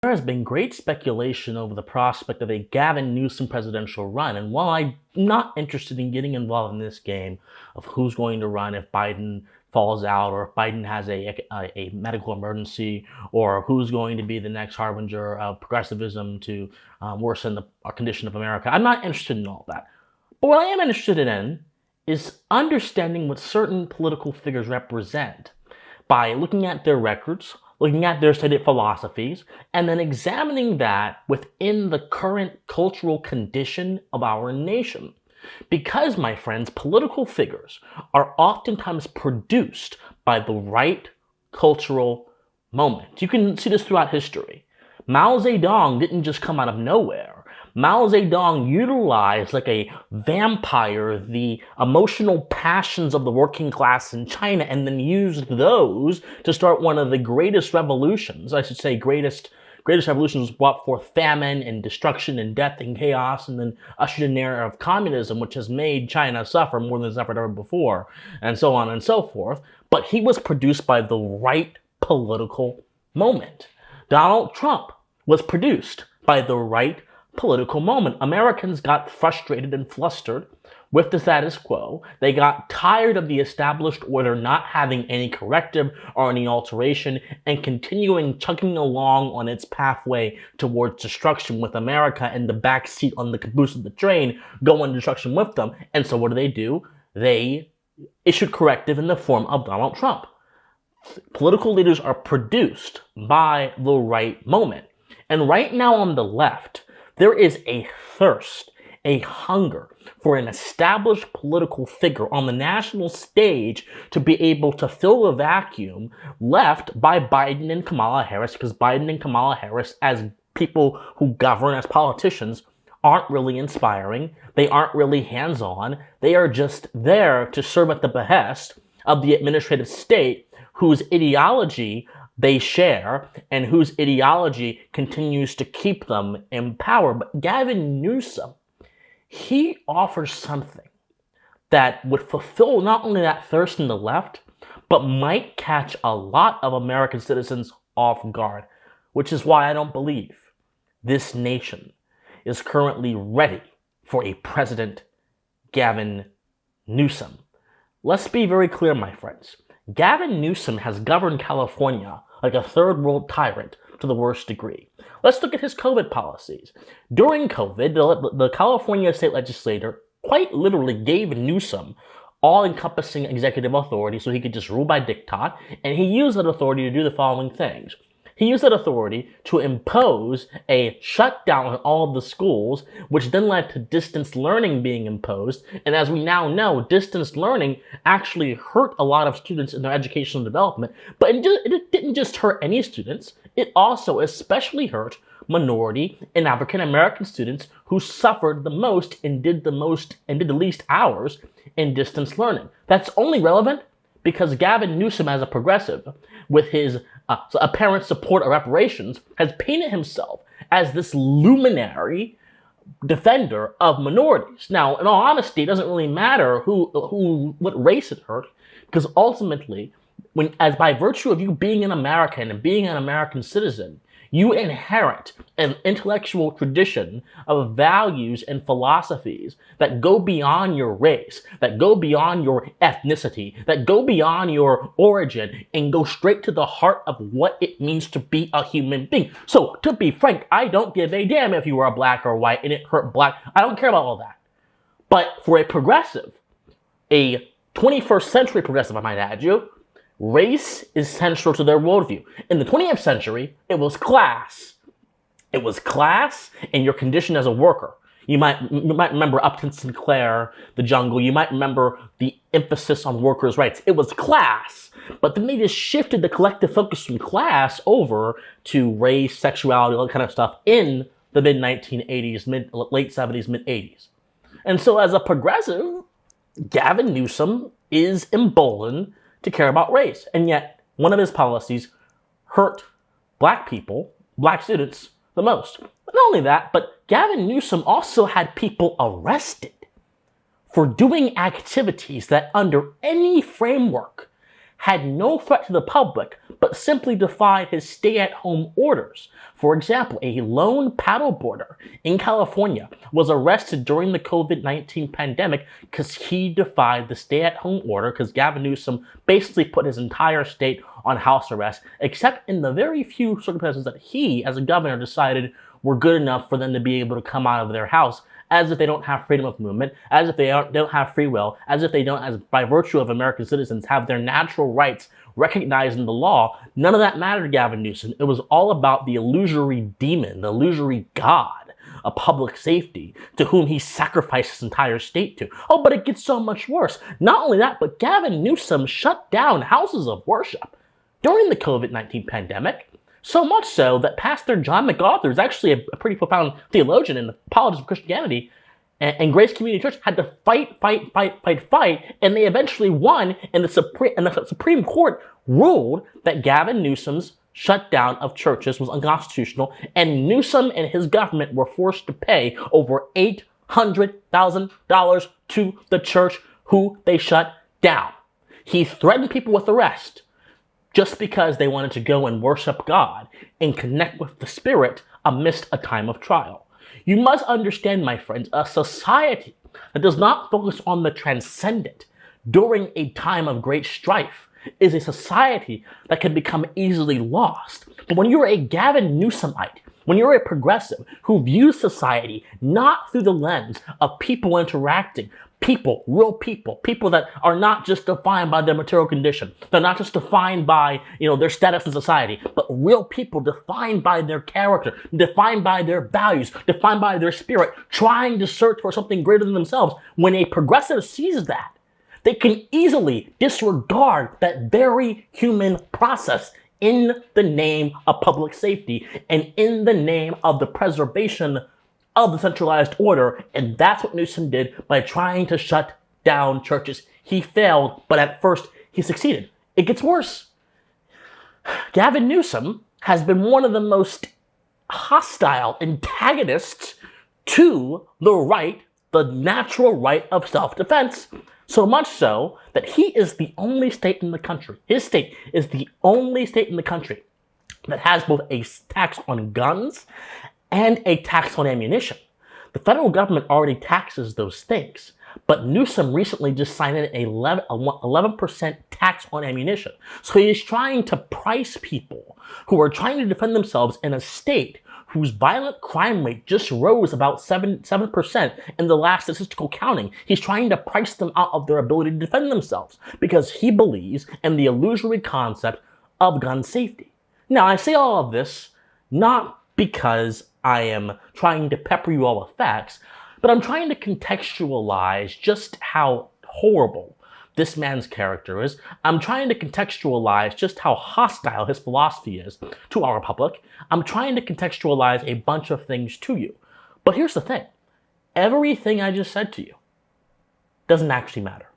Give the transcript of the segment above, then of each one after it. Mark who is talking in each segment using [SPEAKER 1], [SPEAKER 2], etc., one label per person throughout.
[SPEAKER 1] There has been great speculation over the prospect of a Gavin Newsom presidential run, and while I'm not interested in getting involved in this game of who's going to run if Biden falls out or if Biden has a medical emergency or who's going to be the next harbinger of progressivism to worsen the condition of America, I'm not interested in all that. But what I am interested in is understanding what certain political figures represent by looking at their records, looking at their stated philosophies, and then examining that within the current cultural condition of our nation. Because, my friends, political figures are oftentimes produced by the right cultural moment. You can see this throughout history. Mao Zedong didn't just come out of nowhere. Mao Zedong utilized, like a vampire, the emotional passions of the working class in China and then used those to start one of the greatest revolutions. I should say greatest revolutions brought forth famine and destruction and death and chaos, and then ushered in an era of communism, which has made China suffer more than it's suffered ever before, and so on and so forth. But he was produced by the right political moment. Donald Trump was produced by the right political moment. Americans got frustrated and flustered with the status quo. They got tired of the established order not having any corrective or any alteration and continuing chugging along on its pathway towards destruction, with America in the back seat on the caboose of the train going destruction with them. And so what do? They issued corrective in the form of Donald Trump. Political leaders are produced by the right moment. And right now on the left, there is a thirst, a hunger for an established political figure on the national stage to be able to fill the vacuum left by Biden and Kamala Harris, because Biden and Kamala Harris, as people who govern, as politicians, aren't really inspiring. They aren't really hands-on. They are just there to serve at the behest of the administrative state, whose ideology they share and whose ideology continues to keep them in power. But Gavin Newsom, he offers something that would fulfill not only that thirst in the left, but might catch a lot of American citizens off guard, which is why I don't believe this nation is currently ready for a President Gavin Newsom. Let's be very clear, my friends. Gavin Newsom has governed California like a third world tyrant to the worst degree. Let's look at his COVID policies. During COVID, the California state legislature quite literally gave Newsom all-encompassing executive authority so he could just rule by diktat, and he used that authority to do the following things. He used that authority to impose a shutdown on all of the schools, which then led to distance learning being imposed. And as we now know, distance learning actually hurt a lot of students in their educational development. But it didn't just hurt any students. It also especially hurt minority and African American students who suffered the most and did the least hours in distance learning. That's only relevant because Gavin Newsom, as a progressive, with his apparent support of reparations, has painted himself as this luminary defender of minorities. Now, in all honesty, it doesn't really matter what race it hurt, because ultimately, as by virtue of you being an American and being an American citizen, you inherit an intellectual tradition of values and philosophies that go beyond your race, that go beyond your ethnicity, that go beyond your origin, and go straight to the heart of what it means to be a human being. So, to be frank, I don't give a damn if you are black or white and it hurt black. I don't care about all that. But for a progressive, a 21st century progressive, I might add you, race is central to their worldview. In the 20th century, it was class. It was class and your condition as a worker. You might remember Upton Sinclair, The Jungle. You might remember the emphasis on workers' rights. It was class. But then they just shifted the collective focus from class over to race, sexuality, all that kind of stuff in the mid-1980s, late 70s, mid-80s. And so as a progressive, Gavin Newsom is emboldened to care about race. And yet, one of his policies hurt black people, black students, the most. But not only that, but Gavin Newsom also had people arrested for doing activities that under any framework had no threat to the public, but simply defied his stay-at-home orders. For example, a lone paddleboarder in California was arrested during the COVID-19 pandemic because he defied the stay-at-home order, because Gavin Newsom basically put his entire state on house arrest, except in the very few circumstances that he, as a governor, decided were good enough for them to be able to come out of their house, as if they don't have freedom of movement, as if they don't have free will, as if they don't, as by virtue of American citizens, have their natural rights recognized in the law. None of that mattered to Gavin Newsom. It was all about the illusory demon, the illusory god of public safety, to whom he sacrificed his entire state to. Oh, but it gets so much worse. Not only that, but Gavin Newsom shut down houses of worship during the COVID-19 pandemic. So much so that Pastor John MacArthur is actually a pretty profound theologian and apologist of Christianity, and Grace Community Church had to fight, and they eventually won, and the Supreme Court ruled that Gavin Newsom's shutdown of churches was unconstitutional, and Newsom and his government were forced to pay over $800,000 to the church who they shut down. He threatened people with arrest just because they wanted to go and worship God and connect with the Spirit amidst a time of trial. You must understand, my friends, a society that does not focus on the transcendent during a time of great strife is a society that can become easily lost. But when you're a Gavin Newsomite, when you're a progressive who views society not through the lens of people interacting, people, real people that are not just defined by their material condition. They're not just defined by, their status in society, but real people defined by their character, defined by their values, defined by their spirit, trying to search for something greater than themselves. When a progressive sees that, they can easily disregard that very human process in the name of public safety and in the name of the preservation of the centralized order, and that's what Newsom did by trying to shut down churches. He failed, but at first he succeeded. It gets worse. Gavin Newsom has been one of the most hostile antagonists to the natural right of self-defense, so much so that he is the only state in the country, his state is the only state in the country that has both a tax on guns and a tax on ammunition. The federal government already taxes those things, but Newsom recently just signed an 11% tax on ammunition. So he is trying to price people who are trying to defend themselves in a state whose violent crime rate just rose about 7% in the last statistical counting. He's trying to price them out of their ability to defend themselves because he believes in the illusory concept of gun safety. Now, I say all of this not because I am trying to pepper you all with facts, but I'm trying to contextualize just how horrible this man's character is. I'm trying to contextualize just how hostile his philosophy is to our republic. I'm trying to contextualize a bunch of things to you. But here's the thing. Everything I just said to you doesn't actually matter.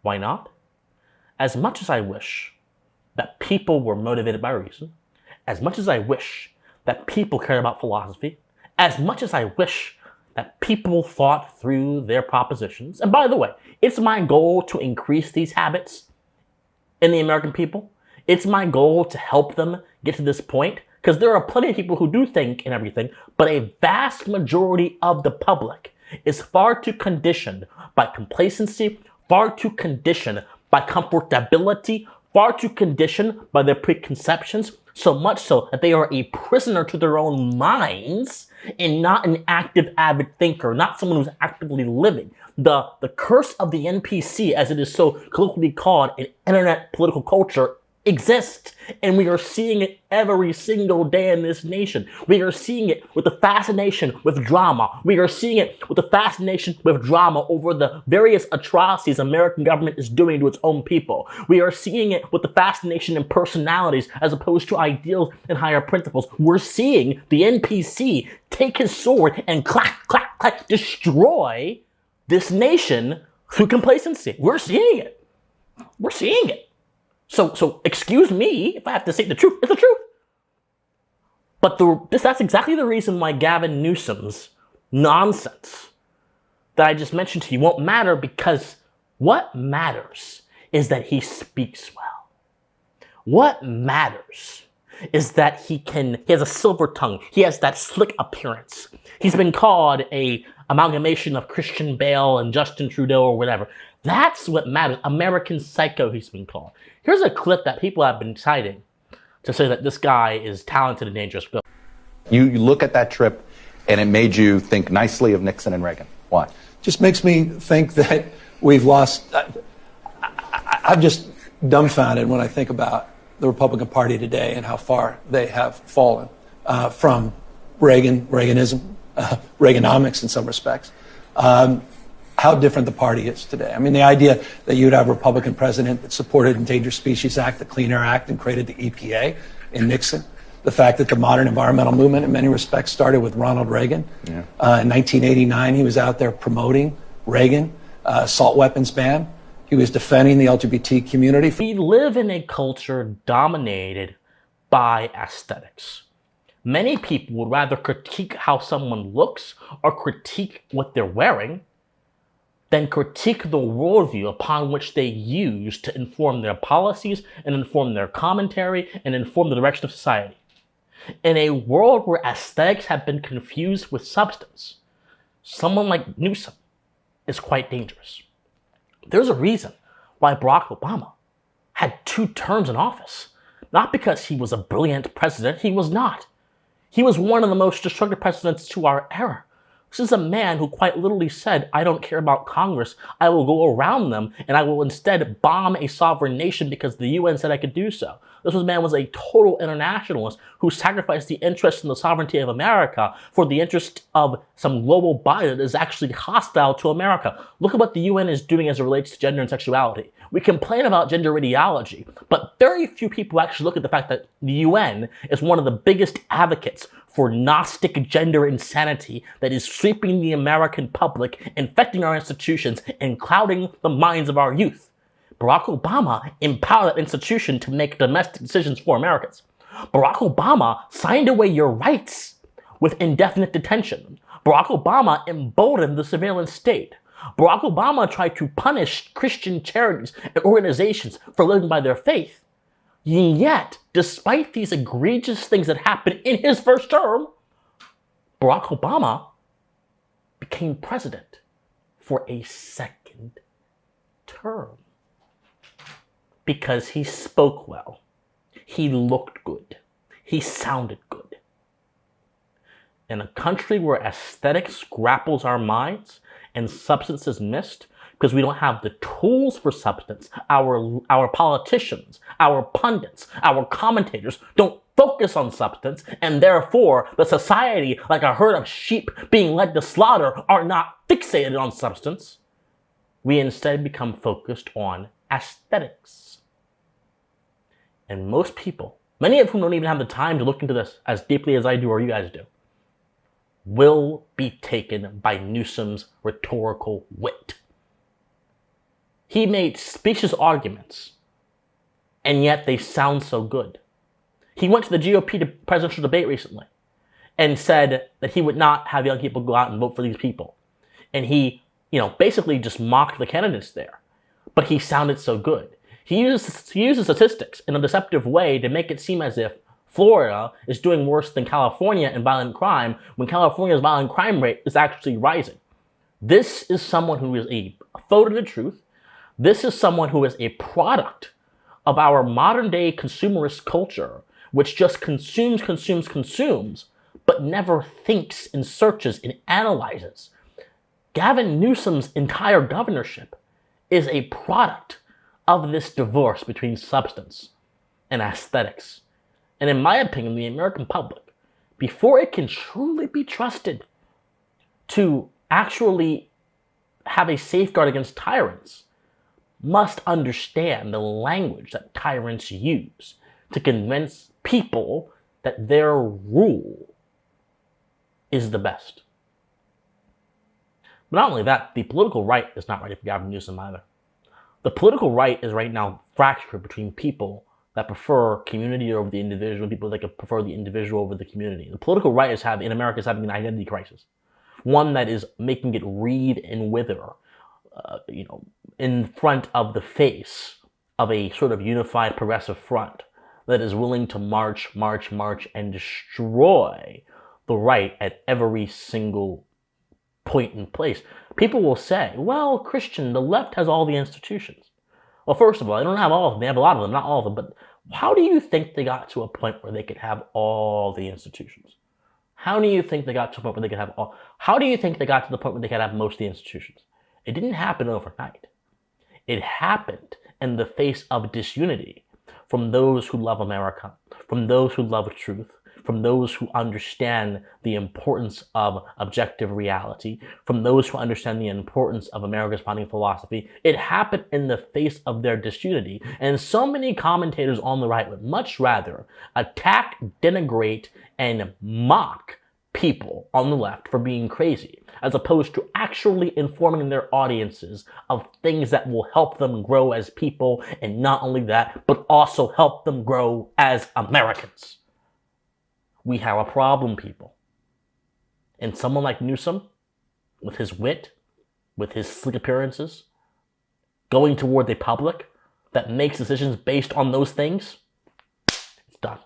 [SPEAKER 1] Why not? As much as I wish that people were motivated by reason, as much as I wish that people care about philosophy, as much as I wish that people thought through their propositions. And by the way, it's my goal to increase these habits in the American people. It's my goal to help them get to this point, because there are plenty of people who do think and everything, but a vast majority of the public is far too conditioned by complacency, far too conditioned by comfortability, far too conditioned by their preconceptions, so much so that they are a prisoner to their own minds and not an active, avid thinker, not someone who's actively living. The curse of the NPC, as it is so colloquially called in internet political culture, exists, and we are seeing it every single day in this nation. We are seeing it with the fascination with drama. We are seeing it with the fascination with drama over the various atrocities American government is doing to its own people. We are seeing it with the fascination in personalities as opposed to ideals and higher principles. We're seeing the NPC take his sword and clack, clack, clack, destroy this nation through complacency. We're seeing it. We're seeing it. So excuse me if I have to say the truth. It's the truth. But that's exactly the reason why Gavin Newsom's nonsense that I just mentioned to you won't matter, because what matters is that he speaks well. What matters is that he has a silver tongue. He has that slick appearance. He's been called a amalgamation of Christian Bale and Justin Trudeau or whatever. That's what matters. American Psycho, he's been called. Here's a clip that people have been citing to say that this guy is talented and dangerous.
[SPEAKER 2] You look at that trip and it made you think nicely of Nixon and Reagan. Why?
[SPEAKER 3] Just makes me think that we've lost. I'm just dumbfounded when I think about the Republican Party today and how far they have fallen from Reaganism, Reaganomics in some respects. How different the party is today. I mean, the idea that you'd have a Republican president that supported Endangered Species Act, the Clean Air Act, and created the EPA in Nixon. The fact that the modern environmental movement in many respects started with Ronald Reagan. Yeah. In 1989, he was out there promoting Reagan, assault weapons ban. He was defending the LGBT community.
[SPEAKER 1] We live in a culture dominated by aesthetics. Many people would rather critique how someone looks or critique what they're wearing than critique the worldview upon which they use to inform their policies and inform their commentary and inform the direction of society. In a world where aesthetics have been confused with substance, someone like Newsom is quite dangerous. There's a reason why Barack Obama had 2 terms in office. Not because he was a brilliant president, he was not. He was one of the most destructive presidents to our era. This is a man who quite literally said, I don't care about Congress, I will go around them and I will instead bomb a sovereign nation because the UN said I could do so. This man was a total internationalist who sacrificed the interest and the sovereignty of America for the interest of some global body that is actually hostile to America. Look at what the UN is doing as it relates to gender and sexuality. We complain about gender ideology, but very few people actually look at the fact that the UN is one of the biggest advocates for Gnostic gender insanity that is sweeping the American public, infecting our institutions, and clouding the minds of our youth. Barack Obama empowered that institution to make domestic decisions for Americans. Barack Obama signed away your rights with indefinite detention. Barack Obama emboldened the surveillance state. Barack Obama tried to punish Christian charities and organizations for living by their faith. And yet, despite these egregious things that happened in his first term, Barack Obama became president for a second term. Because he spoke well, he looked good, he sounded good. In a country where aesthetics grapples our minds and substance is missed, because we don't have the tools for substance, our politicians, our pundits, our commentators don't focus on substance, and therefore the society, like a herd of sheep being led to slaughter, are not fixated on substance. We instead become focused on aesthetics. And most people, many of whom don't even have the time to look into this as deeply as I do or you guys do, will be taken by Newsom's rhetorical wit. He made specious arguments, and yet they sound so good. He went to the GOP presidential debate recently and said that he would not have young people go out and vote for these people. And he, basically just mocked the candidates there. But he sounded so good. He uses statistics in a deceptive way to make it seem as if Florida is doing worse than California in violent crime when California's violent crime rate is actually rising. This is someone who is a foe to the truth. This is someone who is a product of our modern day consumerist culture, which just consumes, but never thinks and searches and analyzes. Gavin Newsom's entire governorship is a product of this divorce between substance and aesthetics. And in my opinion, the American public, before it can truly be trusted to actually have a safeguard against tyrants, must understand the language that tyrants use to convince people that their rule is the best. But not only that, the political right is not ready for Gavin Newsom either. The political right is right now fractured between people that prefer community over the individual, people that prefer the individual over the community. The political right in America is having an identity crisis. One that is making it wreathe and wither, in front of the face of a sort of unified progressive front that is willing to march, and destroy the right at every single point in place. People will say, well, Christian, the left has all the institutions. Well, first of all, they don't have all of them. They have a lot of them, not all of them. But how do you think they got to a point where they could have all the institutions? How do you think they got to a point where they could have all? How do you think they got to the point where they could have most of the institutions? It didn't happen overnight. It happened in the face of disunity from those who love America, from those who love truth, from those who understand the importance of objective reality, from those who understand the importance of America's founding philosophy. It happened in the face of their disunity. And so many commentators on the right would much rather attack, denigrate, and mock people on the left for being crazy, as opposed to actually informing their audiences of things that will help them grow as people, and not only that, but also help them grow as Americans. We have a problem, people. And someone like Newsom, with his wit, with his slick appearances, going toward a public that makes decisions based on those things, it's done.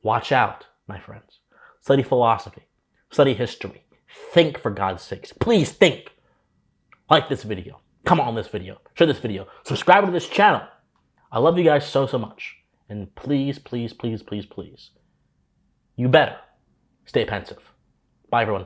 [SPEAKER 1] Watch out, my friends. Study philosophy. Study history. Think, for God's sakes. Please think. Like this video. Comment on this video. Share this video. Subscribe to this channel. I love you guys so much. And please, please, please, please, please, you better stay pensive. Bye, everyone.